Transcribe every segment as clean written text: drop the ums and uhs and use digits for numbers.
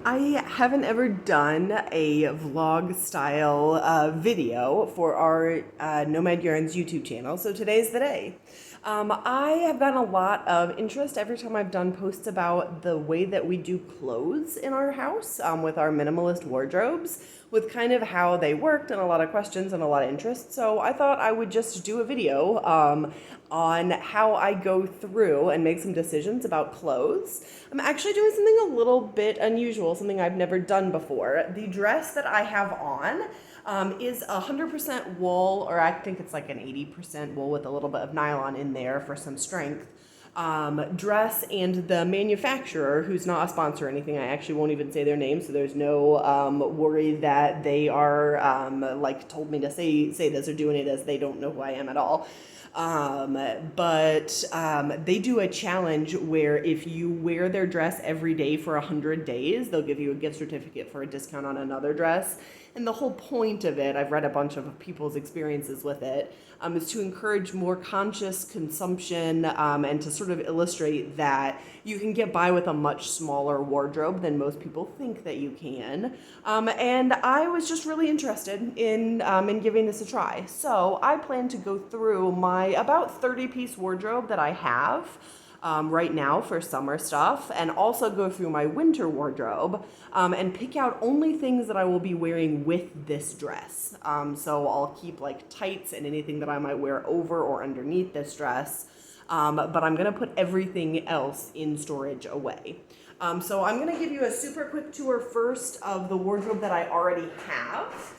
I haven't ever done a vlog style video for our Nomad Yarns YouTube channel, so today's the day. I have gotten a lot of interest every time I've done posts about the way that we do clothes in our house with our minimalist wardrobes, with kind of how they worked and a lot of questions and a lot of interest. So I thought I would just do a video on how I go through and make some decisions about clothes. I'm actually doing something a little bit unusual, something I've never done before. The dress that I have on is 100% wool, or I think it's like an 80% wool with a little bit of nylon in there for some strength. Dress, and the manufacturer, who's not a sponsor or anything, I actually won't even say their name, so there's no worry that they are like told me to say this or doing it as they don't know who I am at all. But they do a challenge where if you wear their dress every day for 100 days, they'll give you a gift certificate for a discount on another dress. And the whole point of it, I've read a bunch of people's experiences with it, is to encourage more conscious consumption and to sort of illustrate that you can get by with a much smaller wardrobe than most people think that you can. And I was just really interested in giving this a try. So I plan to go through my about 30-piece wardrobe that I have right now for summer stuff, and also go through my winter wardrobe and pick out only things that I will be wearing with this dress. So I'll keep like tights and anything that I might wear over or underneath this dress, but I'm gonna put everything else in storage away. So I'm gonna give you a super quick tour first of the wardrobe that I already have.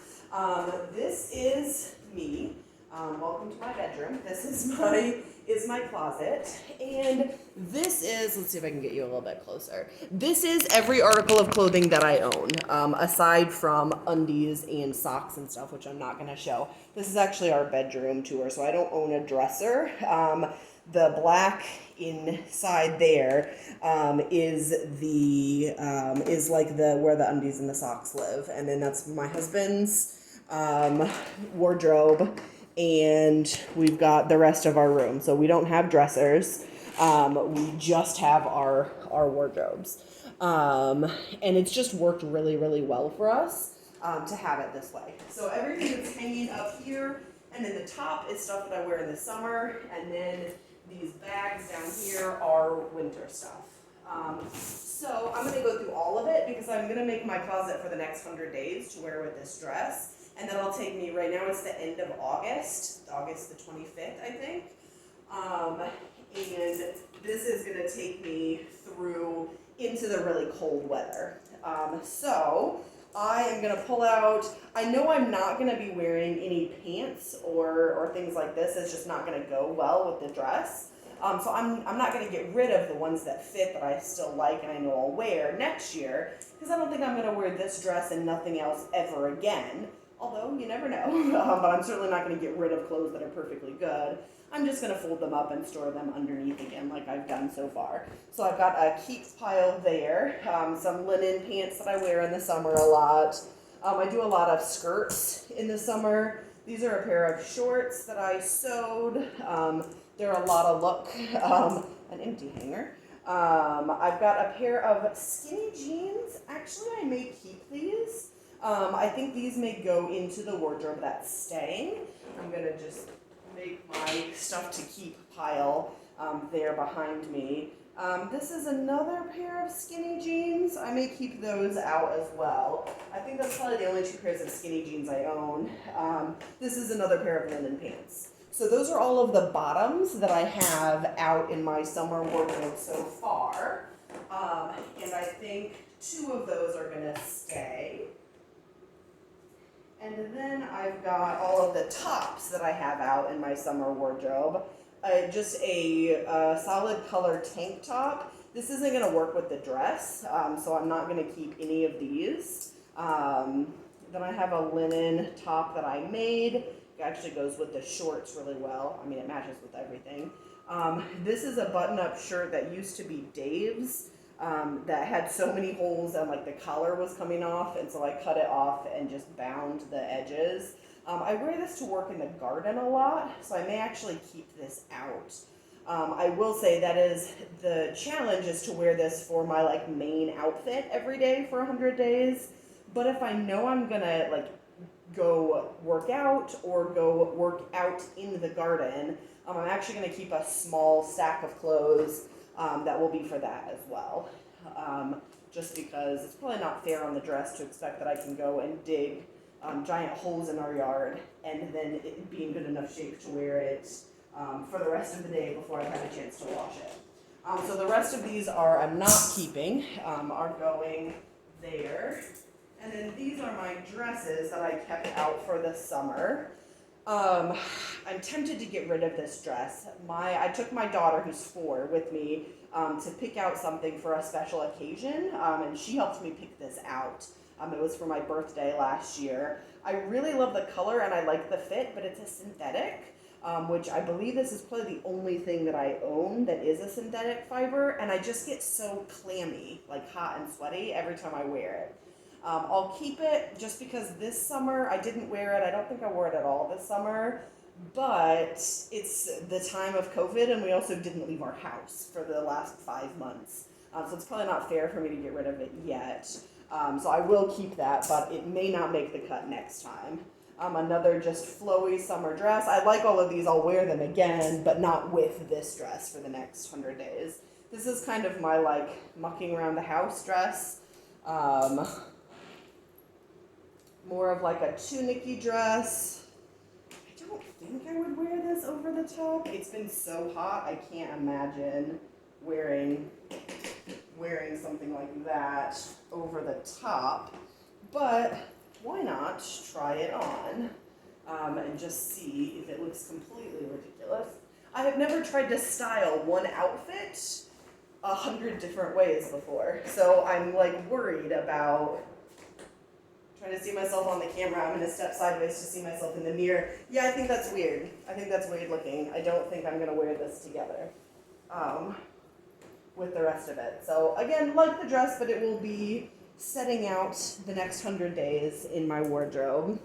This is me. Welcome to my bedroom. This is my closet, and this is, let's see if I can get you a little bit closer. This is every article of clothing that I own, aside from undies and socks and stuff, which I'm not going to show. This is actually our bedroom tour, so I don't own a dresser. The black inside there is like the where the undies and the socks live, and then that's my husband's wardrobe. And we've got the rest of our room. So we don't have dressers. We just have our wardrobes. And it's just worked really, really well for us to have it this way. So everything that's hanging up here, and then the top is stuff that I wear in the summer, and then these bags down here are winter stuff. So I'm going to go through all of it because I'm going to make my closet for the next 100 days to wear with this dress. And that'll take me, right now it's the end of August the 25th, I think. And this is going to take me through into the really cold weather. So I am going to pull out, I know I'm not going to be wearing any pants or things like this. It's just not going to go well with the dress. So I'm not going to get rid of the ones that fit that I still like and I know I'll wear next year, because I don't think I'm going to wear this dress and nothing else ever again. Although, you never know, but I'm certainly not going to get rid of clothes that are perfectly good. I'm just going to fold them up and store them underneath again like I've done so far. So I've got a keeps pile there, some linen pants that I wear in the summer a lot. I do a lot of skirts in the summer. These are a pair of shorts that I sewed. They're a lot of look, an empty hanger. I've got a pair of skinny jeans. Actually, I may keep these. I think these may go into the wardrobe that's staying. I'm going to just make my stuff to keep pile there behind me. This is another pair of skinny jeans. I may keep those out as well. I think that's probably the only two pairs of skinny jeans I own. This is another pair of linen pants. So those are all of the bottoms that I have out in my summer wardrobe so far. And I think two of those are going to stay. And then I've got all of the tops that I have out in my summer wardrobe. Just a solid color tank top. This isn't going to work with the dress, so I'm not going to keep any of these. Then I have a linen top that I made. It actually goes with the shorts really well. I mean, it matches with everything. This is a button-up shirt that used to be Dave's. That had so many holes and like the collar was coming off, and so I cut it off and just bound the edges. I wear this to work in the garden a lot, so I may actually keep this out. I will say that is the challenge is to wear this for my like main outfit every day for 100 days. But if I know I'm gonna like go work out or go work out in the garden, I'm actually gonna keep a small stack of clothes that will be for that as well. Just because it's probably not fair on the dress to expect that I can go and dig giant holes in our yard and then it be in good enough shape to wear it for the rest of the day before I've had a chance to wash it. So the rest of these I'm not keeping, are going there. And then these are my dresses that I kept out for the summer. I'm tempted to get rid of this dress. I took my daughter, who's 4, with me to pick out something for a special occasion, and she helped me pick this out. It was for my birthday last year. I really love the color and I like the fit, but it's a synthetic, which I believe this is probably the only thing that I own that is a synthetic fiber, and I just get so clammy, like hot and sweaty every time I wear it. I'll keep it just because this summer I didn't wear it. I don't think I wore it at all this summer, but it's the time of COVID and we also didn't leave our house for the last 5 months. So it's probably not fair for me to get rid of it yet. So I will keep that, but it may not make the cut next time. Another just flowy summer dress. I like all of these. I'll wear them again, but not with this dress for the next 100 days. This is kind of my like mucking around the house dress. More of like a tunic-y dress. I don't think I would wear this over the top. It's been so hot, I can't imagine wearing something like that over the top. But why not try it on and just see if it looks completely ridiculous. I have never tried to style one outfit 100 different ways before, so I'm like worried about trying to see myself on the camera. I'm going to step sideways to see myself in the mirror. Yeah, I think that's weird. I think that's weird looking. I don't think I'm going to wear this together with the rest of it. So again, like the dress, but it will be setting out the next 100 days in my wardrobe.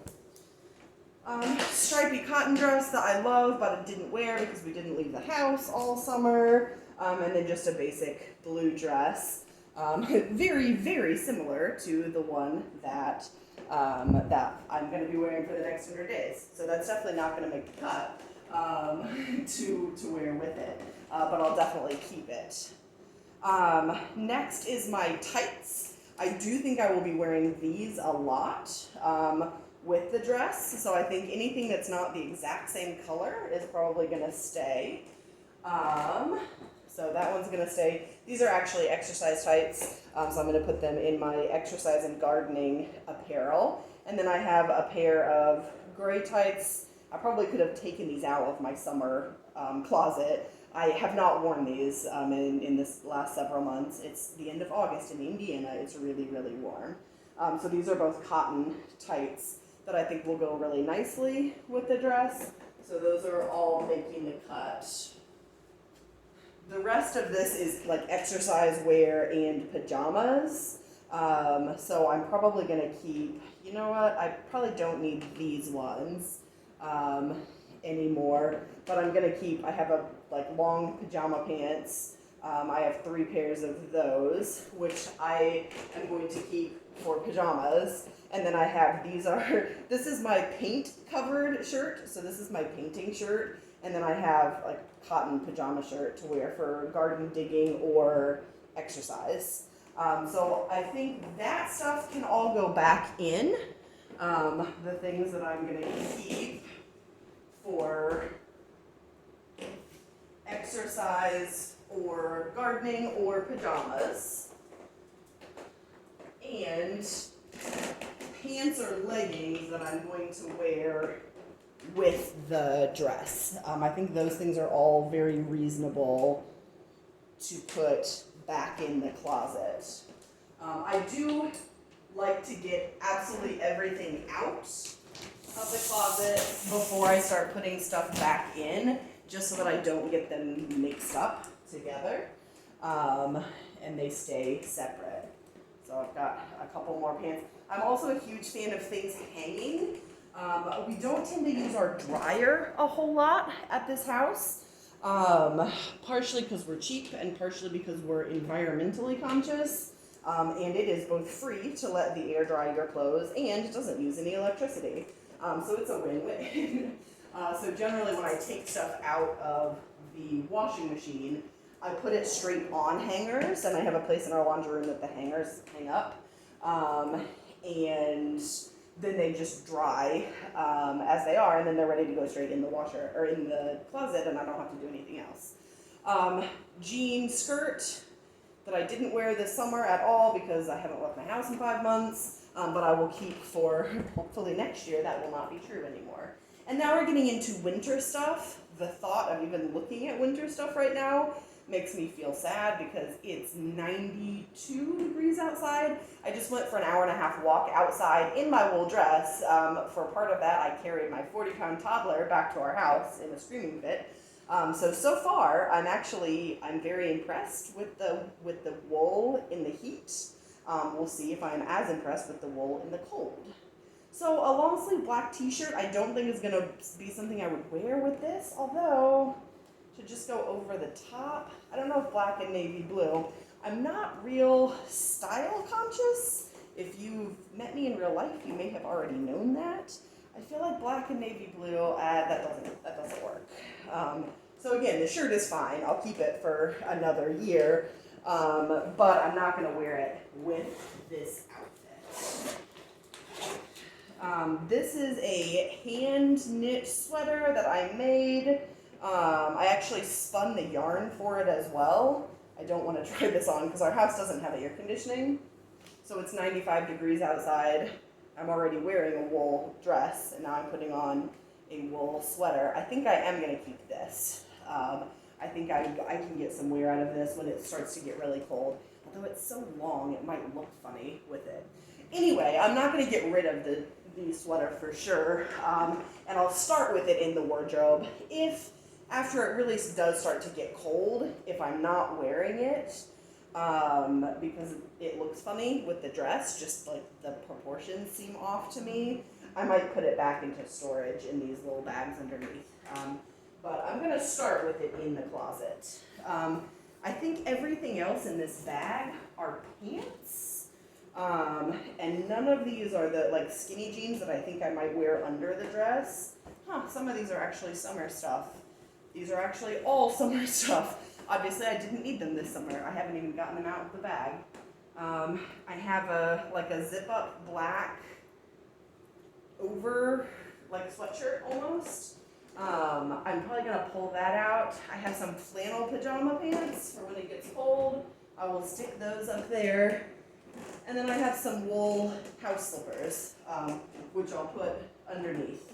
Stripy cotton dress that I love, but I didn't wear because we didn't leave the house all summer. And then just a basic blue dress. Very, very similar to the one that I'm going to be wearing for the next 100 days. So that's definitely not going to make the cut to wear with it, but I'll definitely keep it. Next is my tights. I do think I will be wearing these a lot with the dress, so I think anything that's not the exact same color is probably going to stay. So that one's going to stay. These are actually exercise tights, so I'm going to put them in my exercise and gardening apparel. And then I have a pair of gray tights. I probably could have taken these out of my summer closet. I have not worn these in this last several months. It's the end of August in Indiana. It's really, really warm. So these are both cotton tights that I think will go really nicely with the dress. So those are all making the cut. The rest of this is like exercise wear and pajamas. So I'm probably going to keep, you know what, I probably don't need these ones anymore, but I'm going to keep, I have like long pajama pants. I have 3 pairs of those, which I am going to keep for pajamas. And then I have, this is my paint covered shirt. So this is my painting shirt. And then I have like cotton pajama shirt to wear for garden digging or exercise. So I think that stuff can all go back in. The things that I'm going to keep for exercise or gardening or pajamas. And pants or leggings that I'm going to wear with the dress. I think those things are all very reasonable to put back in the closet. I do like to get absolutely everything out of the closet before I start putting stuff back in, just so that I don't get them mixed up together and they stay separate. So I've got a couple more pants. I'm also a huge fan of things hanging. We don't tend to use our dryer a whole lot at this house. Partially because we're cheap and partially because we're environmentally conscious. And it is both free to let the air dry your clothes and it doesn't use any electricity. So it's a win-win. So generally when I take stuff out of the washing machine, I put it straight on hangers, and I have a place in our laundry room that the hangers hang up. And then they just dry as they are, and then they're ready to go straight in the washer or in the closet, and I don't have to do anything else. Jean skirt that I didn't wear this summer at all because I haven't left my house in 5 months, but I will keep for hopefully next year. That will not be true anymore. And now we're getting into winter stuff. The thought of even looking at winter stuff right now makes me feel sad because it's 92 degrees outside. I just went for an hour and a half walk outside in my wool dress. For part of that, I carried my 40-pound toddler back to our house in a screaming fit. So far, I'm very impressed with the wool in the heat. We'll see if I'm as impressed with the wool in the cold. So a long sleeve black t-shirt I don't think is gonna be something I would wear with this, although to just go over the top, I don't know if black and navy blue. I'm not real style conscious. If you've met me in real life, you may have already known that. I feel like black and navy blue, that doesn't work. So again, the shirt is fine. I'll keep it for another year, but I'm not gonna wear it with this outfit. This is a hand knit sweater that I made. I actually spun the yarn for it as well. I don't want to try this on because our house doesn't have air conditioning. So it's 95 degrees outside. I'm already wearing a wool dress and now I'm putting on a wool sweater. I think I am going to keep this. I think I can get some wear out of this when it starts to get really cold. Although it's so long, it might look funny with it. Anyway, I'm not going to get rid of the sweater for sure. And I'll start with it in the wardrobe. If after it really does start to get cold, if I'm not wearing it, because it looks funny with the dress, just like the proportions seem off to me, I might put it back into storage in these little bags underneath. But I'm gonna start with it in the closet. I think everything else in this bag are pants. And none of these are the like skinny jeans that I think I might wear under the dress. Some of these are actually summer stuff. These are actually all summer stuff. Obviously, I didn't need them this summer. I haven't even gotten them out of the bag. I have a zip-up black over, like sweatshirt almost. I'm probably gonna pull that out. I have some flannel pajama pants for when it gets cold. I will stick those up there. And then I have some wool house slippers, which I'll put underneath.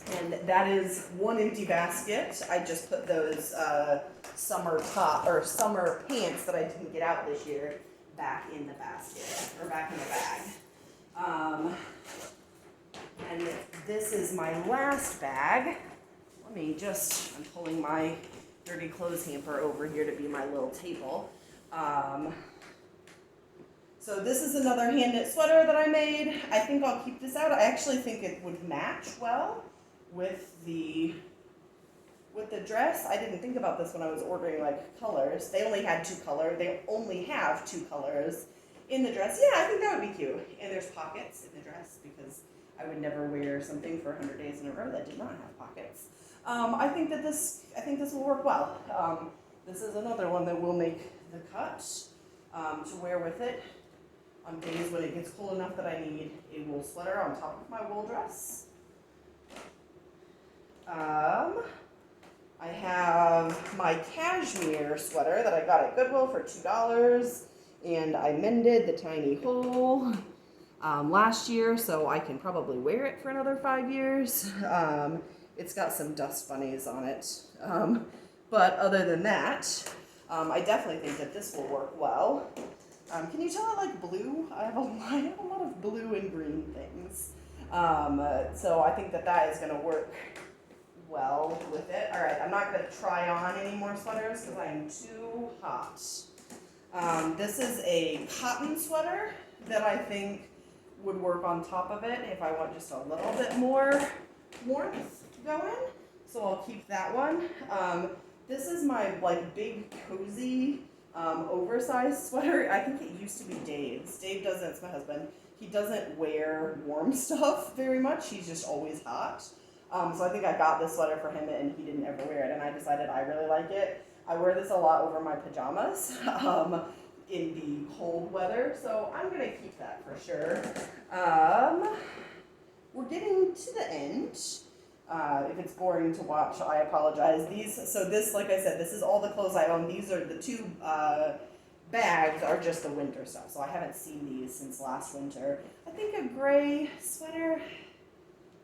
And that is one empty basket. I just put those summer pants that I didn't get out this year back in the basket, or back in the bag. And this is my last bag. I'm pulling my dirty clothes hamper over here to be my little table. So this is another hand knit sweater that I made. I think I'll keep this out. I actually think it would match well with the dress. I didn't think about this when I was ordering like colors. They only had 2 colors. They only have 2 colors in the dress. Yeah, I think that would be cute. And there's pockets in the dress because I would never wear something for 100 days in a row that did not have pockets. I think this will work well. This is another one that will make the cut to wear with it on days when it gets cold enough that I need a wool sweater on top of my wool dress. I have my cashmere sweater that I got at Goodwill for $2, and I mended the tiny hole last year, so I can probably wear it for another 5 years. It's got some dust bunnies on it, but other than that, I definitely think that this will work well. Can you tell I like blue? I have a lot of blue and green things, so I think that is going to work well with it. All right, I'm not going to try on any more sweaters because I am too hot. This is a cotton sweater that I think would work on top of it if I want just a little bit more warmth going. So I'll keep that one. This is my like big cozy oversized sweater. I think it used to be Dave's. Dave doesn't, it's my husband. He doesn't wear warm stuff very much. He's just always hot. So I think I got this sweater for him and he didn't ever wear it, and I decided I really like it. I wear this a lot over my pajamas in the cold weather, so I'm gonna keep that for sure. We're getting to the end. If it's boring to watch, I apologize. So this, like I said, this is all the clothes I own. These are the two bags are just the winter stuff, so I haven't seen these since last winter. I think a gray sweater,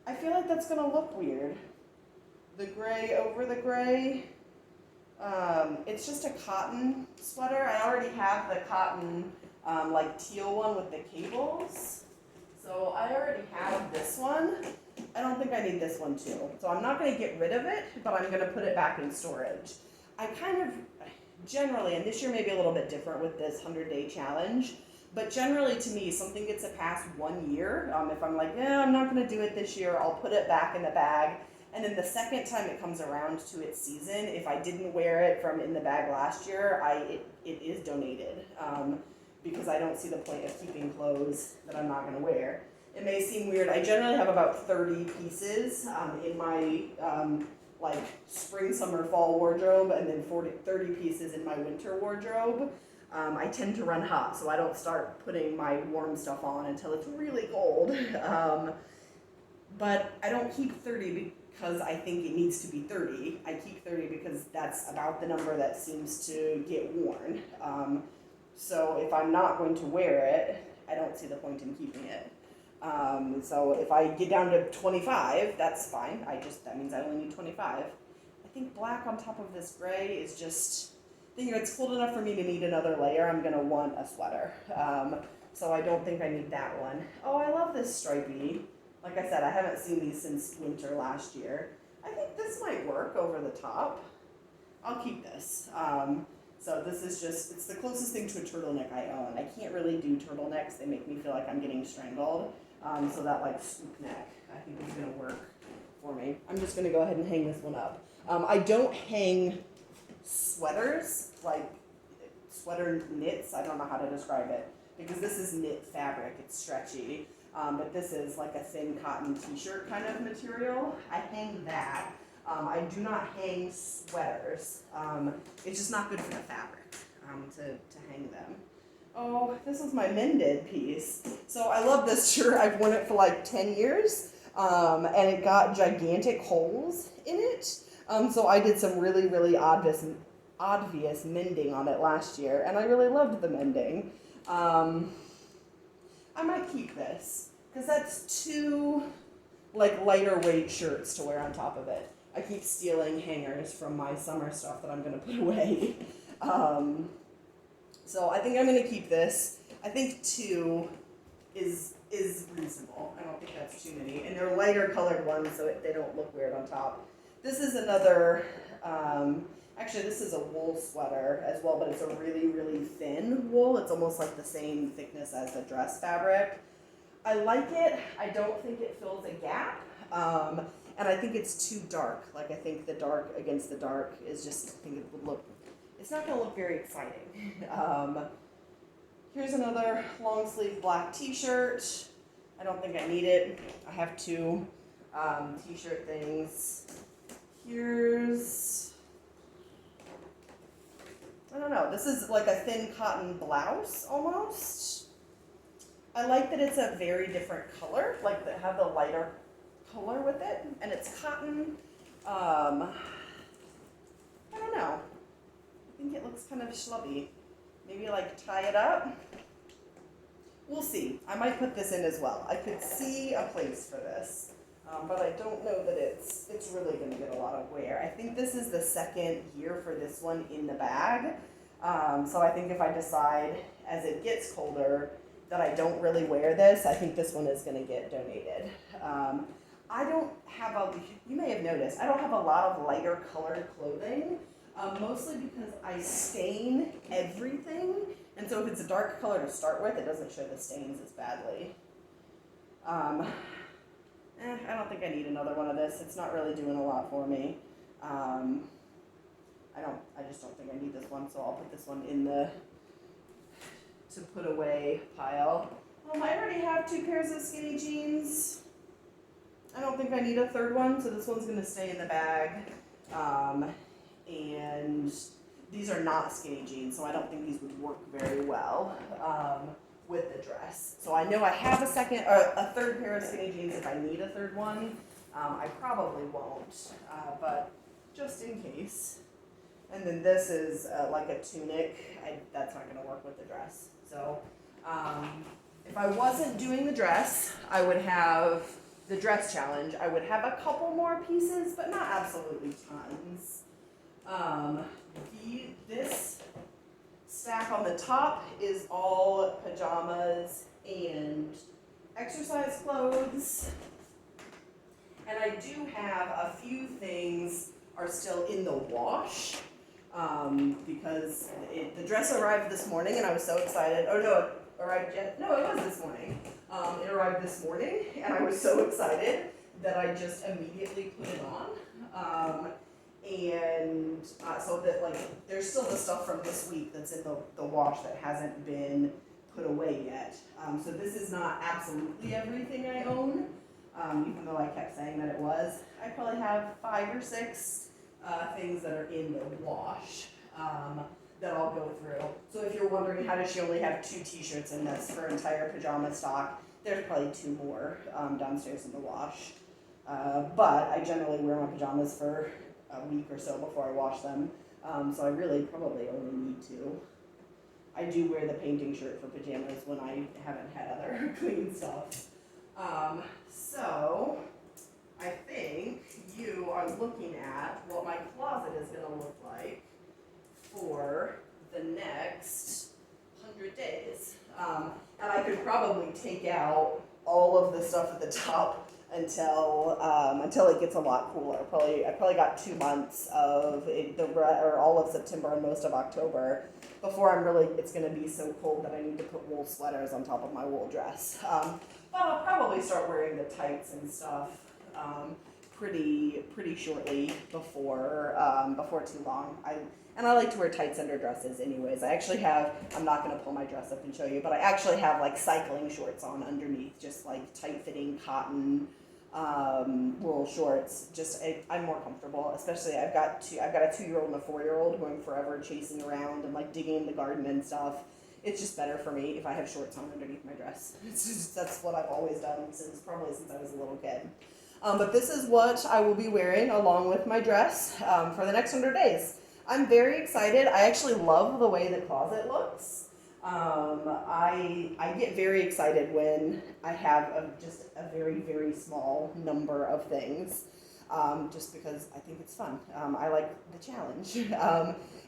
I feel like that's gonna look weird. The gray over the gray. It's just a cotton sweater. I already have the cotton like teal one with the cables. So I already have this one. I don't think I need this one too. So I'm not gonna get rid of it, but I'm gonna put it back in storage. I kind of generally, and this year may be a little bit different with this 100-day challenge, but generally to me, something gets past 1 year. If I'm like, I'm not gonna do it this year, I'll put it back in the bag. And then the second time it comes around to its season, if I didn't wear it from in the bag last year, it is donated. Because I don't see the point of keeping clothes that I'm not gonna wear. It may seem weird. I generally have about 30 pieces in my like spring, summer, fall wardrobe, and then 30 pieces in my winter wardrobe. I tend to run hot, so I don't start putting my warm stuff on until it's really cold. But I don't keep 30 because I think it needs to be 30. I keep 30 because that's about the number that seems to get worn. So if I'm not going to wear it, I don't see the point in keeping it. So if I get down to 25, that's fine. That means I only need 25. I think black on top of this gray is just, it's cold enough for me to need another layer. I'm gonna want a sweater. So I don't think I need that one. Oh, I love this stripey. Like I said, I haven't seen these since winter last year. I think this might work over the top. I'll keep this. So this is just, it's the closest thing to a turtleneck I own. I can't really do turtlenecks. They make me feel like I'm getting strangled. So that like swoop neck, I think is gonna work for me. I'm just gonna go ahead and hang this one up. I don't hang sweaters, like sweater knits, I don't know how to describe it, because this is knit fabric, it's stretchy. But this is like a thin cotton t-shirt kind of material. I hang that. I do not hang sweaters. It's just not good for the fabric to hang them. Oh, this is my mended piece. So I love this shirt. I've worn it for like 10 years. And it got gigantic holes in it. So I did some really, really obvious mending on it last year. And I really loved the mending. I might keep this because that's two like lighter weight shirts to wear on top of it. I keep stealing hangers from my summer stuff that I'm gonna put away. So I think I'm gonna keep this. I think 2 is reasonable. I don't think that's too many. And they're lighter colored ones so they don't look weird on top. This is another, actually this is a wool sweater as well, but it's a really, really thin wool. It's almost like the same thickness as the dress fabric. I like it. I don't think it fills a gap. And I think it's too dark. Like I think the dark against the dark is just, I think it would look, it's not gonna look very exciting. Here's another long sleeve black t-shirt. I don't think I need it. I have 2 t-shirt things. Here's, I don't know, this is like a thin cotton blouse almost. I like that it's a very different color, like they have the lighter color with it, and it's cotton. I don't know. I think it looks kind of schlubby. Maybe like tie it up. We'll see. I might put this in as well. I could see a place for this, but I don't know that it's really going to get a lot of wear. I think this is the second year for this one in the bag. So I think if I decide as it gets colder that I don't really wear this, I think this one is going to get donated. I don't have you may have noticed, I don't have a lot of lighter colored clothing, mostly because I stain everything, and so if it's a dark color to start with, it doesn't show the stains as badly. I don't think I need another one of this. It's not really doing a lot for me. I just don't think I need this one, so I'll put this one in the to put away pile. I already have 2 pairs of skinny jeans. I don't think I need a third one, so this one's gonna stay in the bag. And these are not skinny jeans, so I don't think these would work very well with the dress. So I know I have a third pair of skinny jeans if I need a third one. I probably won't, but just in case. And then this is like a tunic. That's not gonna work with the dress. So if I wasn't doing the dress, I would have the dress challenge. I would have a couple more pieces, but not absolutely tons. This stack on the top is all pajamas and exercise clothes. And I do have a few things are still in the wash because the dress arrived this morning and I was so excited. Oh no, it arrived yet? No, it was this morning. It arrived this morning and I was so excited that I just immediately put it on. So that there's still the stuff from this week that's in the wash that hasn't been put away yet. So this is not absolutely everything I own, even though I kept saying that it was. I probably have 5 or 6 things that are in the wash that I'll go through. So if you're wondering how does she only have 2 t-shirts in this for entire pajama stock, there's probably 2 more downstairs in the wash. But I generally wear my pajamas for a week or so before I wash them, so I really probably only need 2. I do wear the painting shirt for pajamas when I haven't had other clean stuff. So I think you are looking at what my closet is going to look like for the next 100 days. And I could probably take out all of the stuff at the top until it gets a lot cooler. I probably got 2 months of all of September and most of October before it's going to be so cold that I need to put wool sweaters on top of my wool dress. But I'll probably start wearing the tights and stuff pretty shortly before too long. I like to wear tights under dresses anyways. I'm not going to pull my dress up and show you, but I actually have cycling shorts on underneath, just tight fitting cotton wool shorts. I'm more comfortable, especially I've got a 2-year-old and a 4-year-old who I'm forever chasing around and digging in the garden and stuff. It's just better for me if I have shorts on underneath my dress. That's what I've always done since I was a little kid. But this is what I will be wearing along with my dress for the next 100 days. I'm very excited. I actually love the way the closet looks. I get very excited when I have just a very, very small number of things, just because I think it's fun. I like the challenge.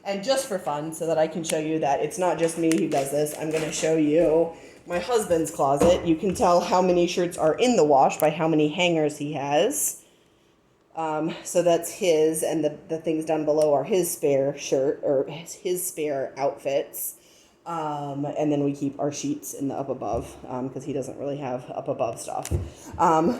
And just for fun, so that I can show you that it's not just me who does this, I'm going to show you my husband's closet. You can tell how many shirts are in the wash by how many hangers he has. So that's his, and the things down below are his spare shirt, or his spare outfits. And then we keep our sheets in the up above, because he doesn't really have up above stuff.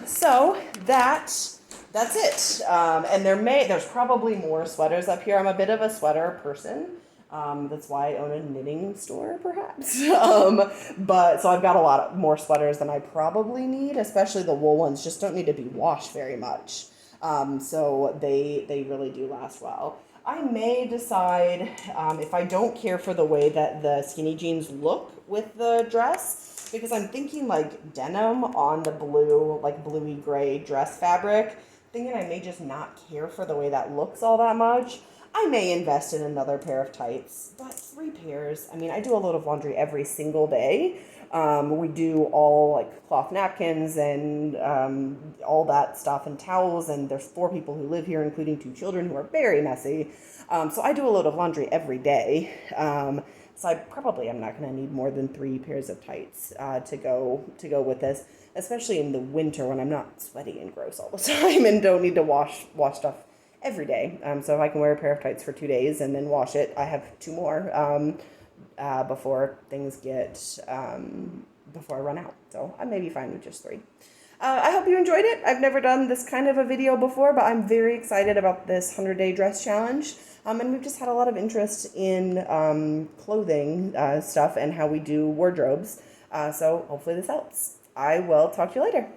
So that's it. And there's probably more sweaters up here. I'm a bit of a sweater person. That's why I own a knitting store, perhaps. But so I've got a lot more sweaters than I probably need, especially the wool ones just don't need to be washed very much. So they really do last well. I may decide, if I don't care for the way that the skinny jeans look with the dress, because I'm thinking denim on the blue, bluey gray dress fabric, thinking I may just not care for the way that looks all that much. I may invest in another pair of tights, but 3 pairs. I do a load of laundry every single day. We do all cloth napkins and all that stuff and towels, and there's 4 people who live here, including 2 children who are very messy. So I do a load of laundry every day. So I probably am not going to need more than 3 pairs of tights to go with this, especially in the winter when I'm not sweaty and gross all the time and don't need to wash stuff every day. So if I can wear a pair of tights for 2 days and then wash it, I have 2 more before things before I run out. So I may be fine with just 3. I hope you enjoyed it. I've never done this kind of a video before, but I'm very excited about this 100-day dress challenge. And we've just had a lot of interest in clothing stuff and how we do wardrobes. So hopefully this helps. I will talk to you later.